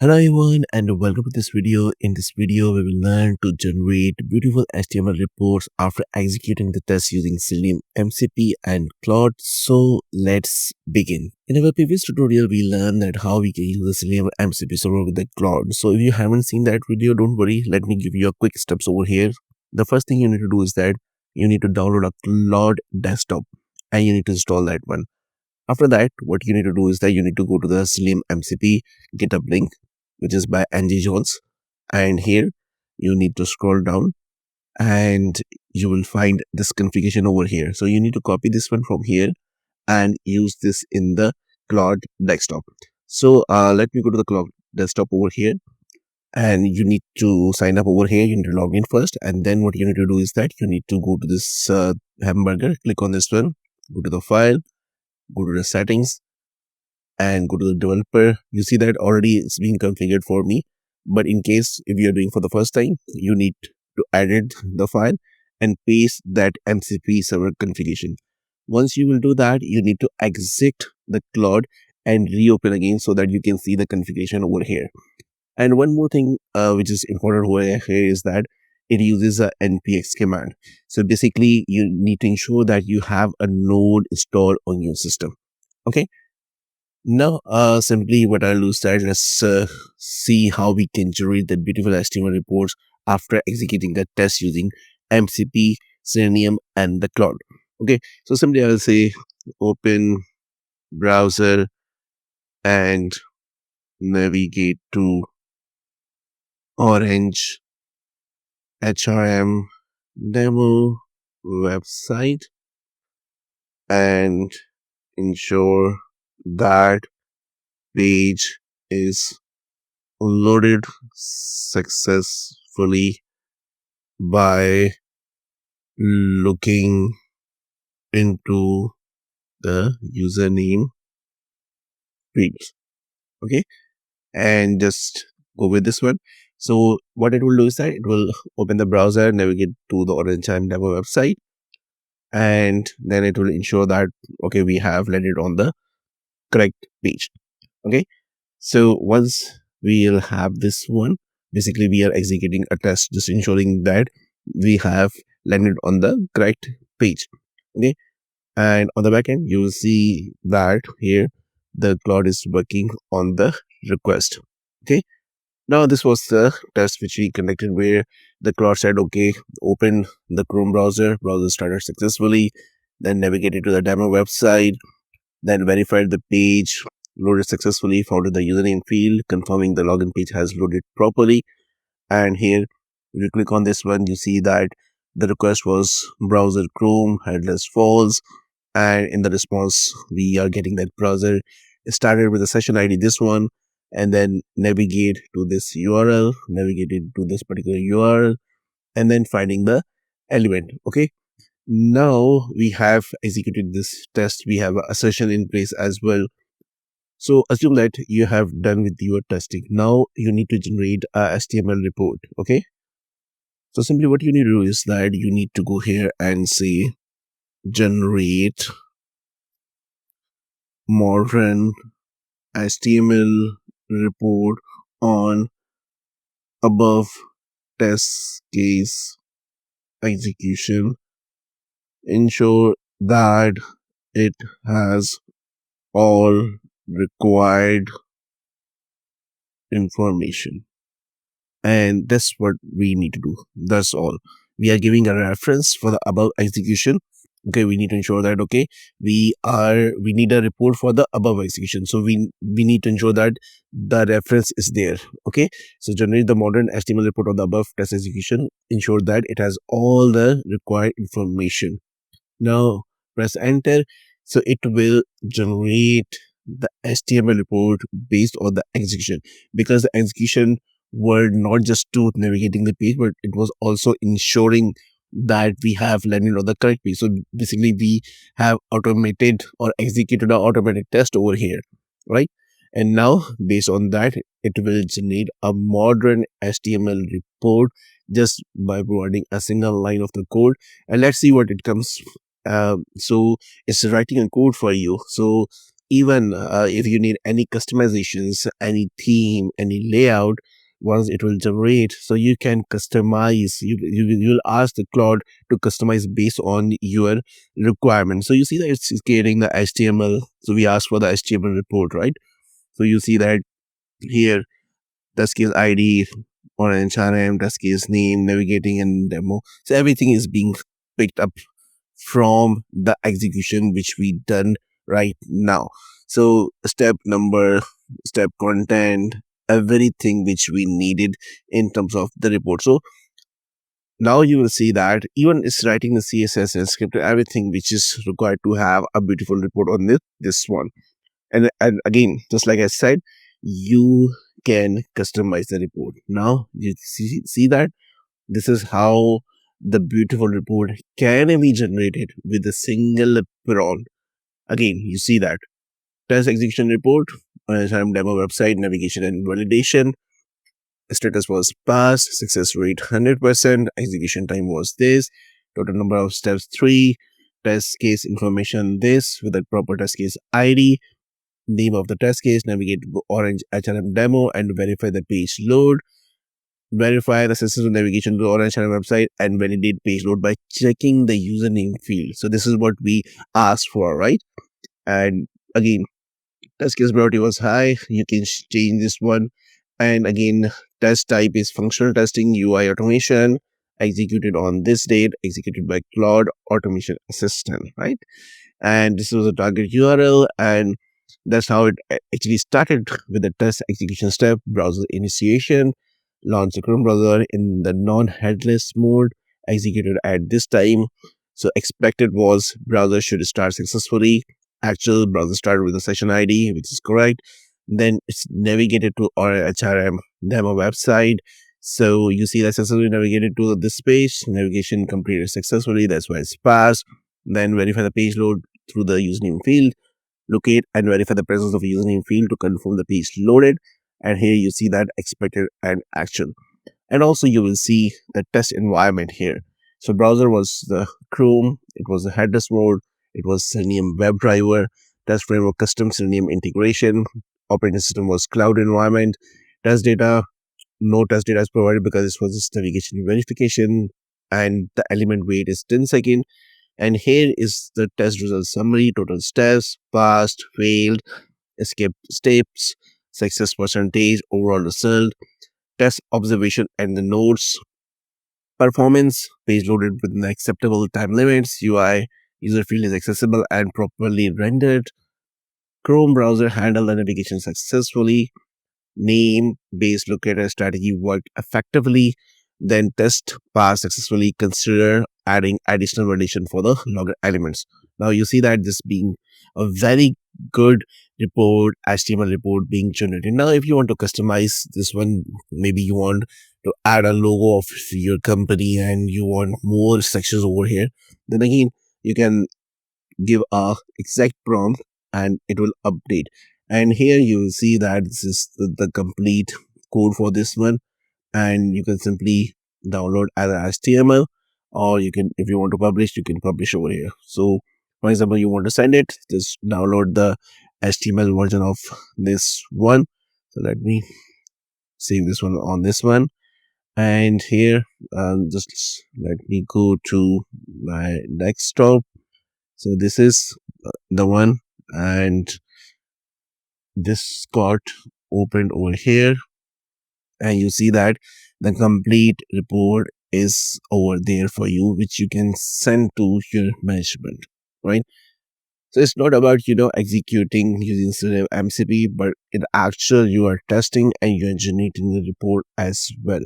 Hello everyone and welcome to this video. In this video, we will learn to generate beautiful HTML reports after executing the test using Selenium MCP and Claude. So let's begin. In our previous tutorial, we learned that how we can use the Selenium MCP server with the Claude. So if you haven't seen that video, don't worry. Let me give you a quick steps over here. The first thing you need to do is that you need to download a Claude desktop and you need to install that one. After that, what you need to do is that you need to go to the Selenium MCP GitHub link, which is by Angie Jones. And here you need to scroll down and you will find this configuration over here. So you need to copy this one from here and use this in the Claude desktop. So let me go to the Claude desktop over here, and you need to sign up over here. You need to log in first, and then what you need to do is that you need to go to this hamburger, click on this one, go to the file, go to the settings, and go to the developer. You see that already it's being configured for me, but in case if you're doing for the first time, you need to edit the file and paste that MCP server configuration. Once you will do that, you need to exit the Claude and reopen again so that you can see the configuration over here. And one more thing which is important over here is that it uses a npx command. So basically you need to ensure that you have a node installed on your system. Okay. Now, simply what I'll do is that let's see how we can generate the beautiful HTML reports after executing the test using MCP, Selenium, and the Claude. Okay, so simply I'll say open browser and navigate to OrangeHRM demo website and ensure that page is loaded successfully by looking into the username fields. Okay, and just go with this one. So what it will do is that it will open the browser, navigate to the OrangeHRM demo website, and then it will ensure that okay, we have landed on the correct page. Okay, so once we'll have this one, basically we are executing a test, just ensuring that we have landed on the correct page. Okay, and on the back end you will see that here the Claude is working on the request. Okay, now this was the test which we conducted where the Claude said okay, open the Chrome browser started successfully, then navigated to the demo website, then verified the page, loaded successfully, found the username field, confirming the login page has loaded properly. And here, if you click on this one, you see that the request was browser Chrome, headless false, and in the response, we are getting that browser started with the session ID, this one, and then navigate to this URL, navigated to this particular URL, and then finding the element. Okay. Now we have executed this test. We have an assertion in place as well. So assume that you have done with your testing. Now you need to generate a HTML report. Okay. So simply what you need to do is that you need to go here and say generate modern HTML report on above test case execution. Ensure that it has all required information. And that's what we need to do. That's all. We are giving a reference for the above execution. Okay, we need to ensure that okay, we need a report for the above execution. So we need to ensure that the reference is there. Okay, so generate the modern HTML report on the above test execution. Ensure that it has all the required information. Now press enter. So it will generate the HTML report based on the execution, because the execution were not just to navigating the page, but it was also ensuring that we have landed on the correct page. So basically we have automated or executed an automated test over here, right? And now based on that, it will generate a modern HTML report just by providing a single line of the code. And let's see what it comes. So it's writing a code for you. So even if you need any customizations, any theme, any layout, once it will generate, so you can customize. You'll ask the Claude to customize based on your requirement. So you see that it's creating the HTML. So we ask for the HTML report, right? So you see that here, test case ID, OrangeHRM, test case name, navigating and demo. So everything is being picked up from the execution which we done right now. So step content, everything which we needed in terms of the report. So now you will see that even it's writing the CSS and script, everything which is required to have a beautiful report on this one. And again, just like I said, you can customize the report. Now you see that this is how the beautiful report can be generated with a single prompt. Again, you see that test execution report, demo website, navigation and validation. Status was passed, success rate 100%, execution time was this, total number of steps 3, test case information this with the proper test case ID, name of the test case, navigate to OrangeHRM demo and verify the page load. Verify the successful navigation to OrangeHRM website and validate page load by checking the username field. So this is what we asked for, right? And again, test case priority was high. You can change this one. And again, test type is functional testing, UI automation, executed on this date, executed by Claude Automation Assistant, right? And this was a target URL, and that's how it actually started with the test execution step, browser initiation, launch the Chrome browser in the non-headless mode, executed at this time. So expected was browser should start successfully. Actual browser started with the session ID, which is correct. Then it's navigated to our HRM demo website. So you see that successfully navigated to this page, navigation completed successfully, that's why it's passed. Then verify the page load through the username field, locate and verify the presence of a username field to confirm the page loaded. And here you see that expected and action. And also you will see the test environment here. So browser was the Chrome, it was the headless mode, it was Selenium WebDriver, test framework custom Selenium integration, operating system was cloud environment, test data, no test data is provided because this was just navigation verification, and the element weight is 10 seconds. And here is the test result summary, total steps, passed, failed, escape steps, success percentage, overall result, test observation and the notes, performance, page loaded within acceptable time limits, UI, user field is accessible and properly rendered, Chrome browser handled the navigation successfully, name based locator strategy worked effectively, then test passed successfully, consider adding additional validation for the logger elements. Now you see that this being a very good report, HTML report being generated. Now if you want to customize this one, maybe you want to add a logo of your company and you want more sections over here, then again you can give a exact prompt and it will update. And here you will see that this is the complete code for this one, and you can simply download either HTML, or you can, if you want to publish, you can publish over here. So for example, you want to send it, just download the HTML version of this one. So let me save this one on this one, and here just let me go to my desktop. So this is the one, and this got opened over here, and you see that the complete report is over there for you, which you can send to your management, right? So it's not about executing using Selenium MCP, but in actual you are testing and you are generating the report as well.